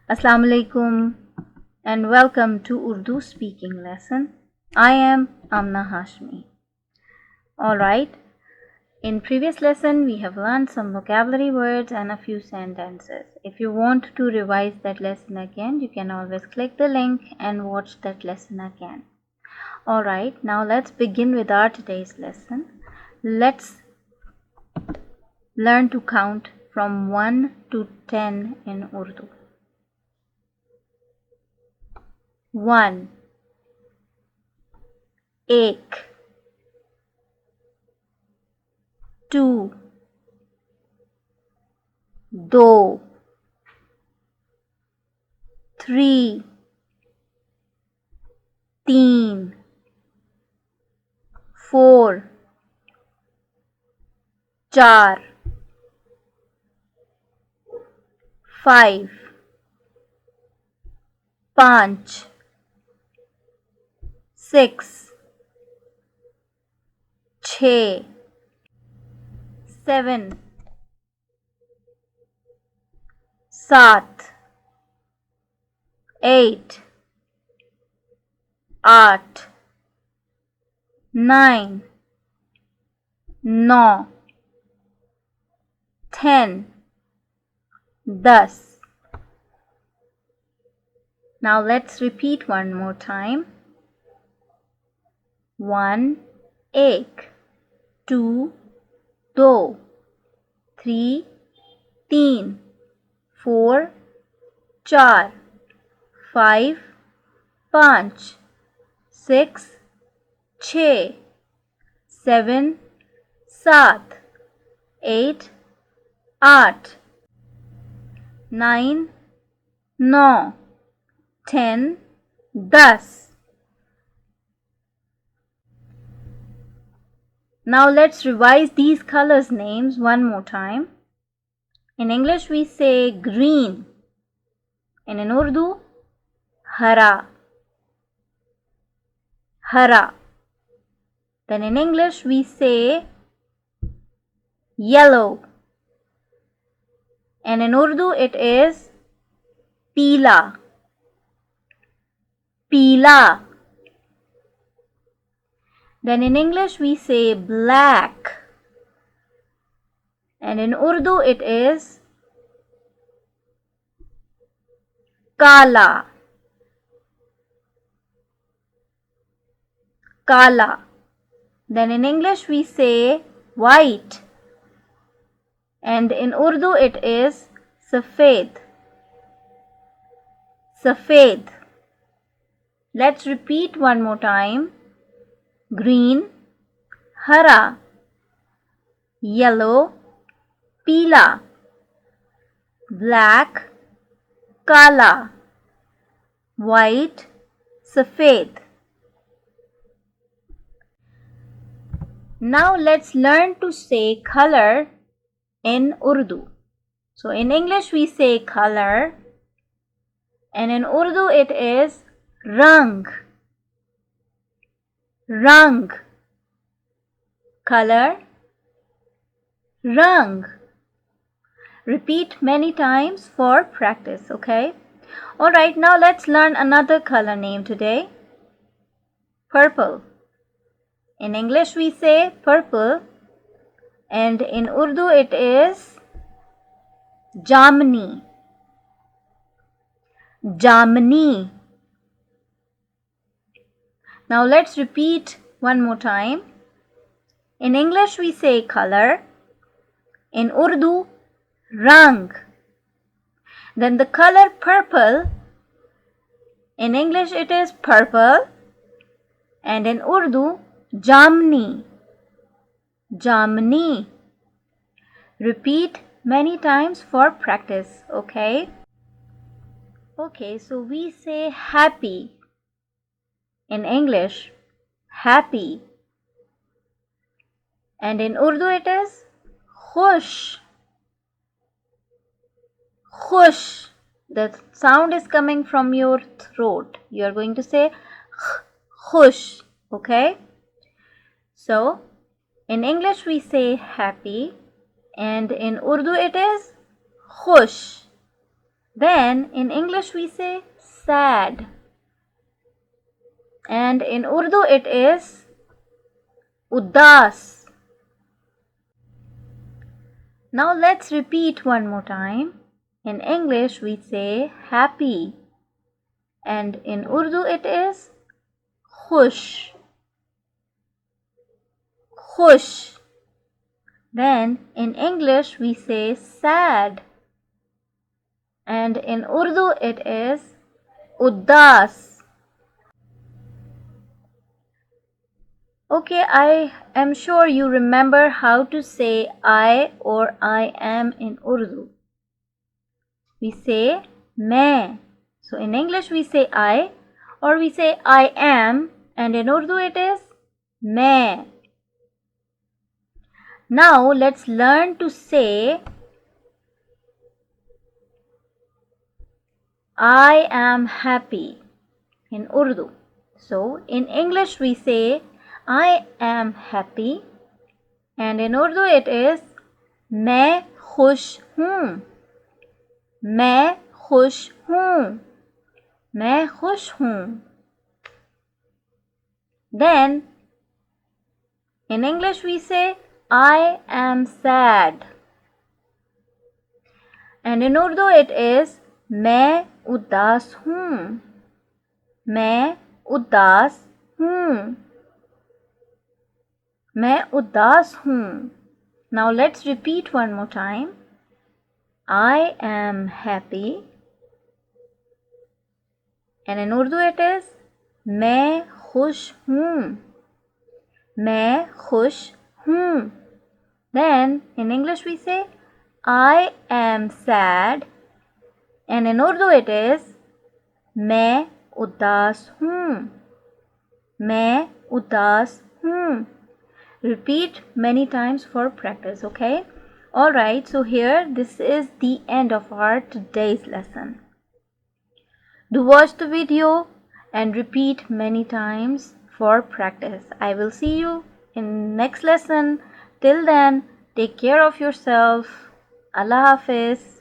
Assalamu alaikum and welcome to Urdu Speaking Lesson. I am Amna Hashmi. Alright, in previous lesson we have learned some vocabulary words and a few sentences. If you want to revise that lesson again, you can always click the link and watch that lesson again. Alright, now let's begin with our today's lesson. Let's learn to count from 1 to 10 in Urdu. 1 एक 2 दो 3 तीन 4 चार 5 पाँच 6 छः 7 सात 8 आठ 9 नौ 10 10. Now let's repeat one more time. 1 एक 2 दो 3 तीन 4 चार 5 पाँच 6 छः 7 सात 8 आठ 9 नौ 10 10. Now let's revise these colors names one more time. In English we say green and in Urdu hara. Hara. Then in English we say yellow and in Urdu it is peela. Peela. Then in English we say black and in Urdu it is kala. Kala. Then in English we say white and in Urdu it is safed. Safed. Let's repeat one more time. Green, hara, yellow, peela, black, kala, white, safed. Now let's learn to say color in Urdu. So in English we say color and in Urdu it is rang. Rang. Color, rang. Repeat many times for practice, okay? Alright, now let's learn another color name today. Purple. In English we say purple and in Urdu it is jamni. Jamni. Now let's repeat one more time. In English we say color, in Urdu rang. Then the color purple, in English it is purple and in Urdu jamni. Jamni. Repeat many times for practice, okay? Okay, so we say happy. In English, happy. And in Urdu it is khush. Khush. The sound is coming from your throat. You are going to say khush. Okay? So, in English we say happy and in Urdu it is khush. Then in English we say sad. And in Urdu it is udas. Now let's repeat one more time. In English we say happy. And in Urdu it is khush. Khush. Then in English we say sad. And in Urdu it is udas. Okay, I am sure you remember how to say I or I am in Urdu. We say मैं. So in English we say I or we say I am, and in Urdu it is मैं. Now let's learn to say I am happy in Urdu. So in English we say I am happy, and in Urdu it is मैं खुश हूँ. मैं खुश हूँ. मैं खुश हूँ. Then in English we say I am sad, and in Urdu it is मैं उदास हूँ. मैं उदास हूँ. मैं उदास हूँ. Now let's repeat one more time. I am happy, and in Urdu it is मैं खुश हूँ. मैं खुश हूँ. Then in English we say I am sad, and in Urdu it is मैं उदास हूँ. मैं उदास हूँ. Repeat many times for practice, okay? Alright, so here this is the end of our today's lesson. Do watch the video and repeat many times for practice. I will see you in next lesson. Till then, take care of yourself. Allah Hafiz.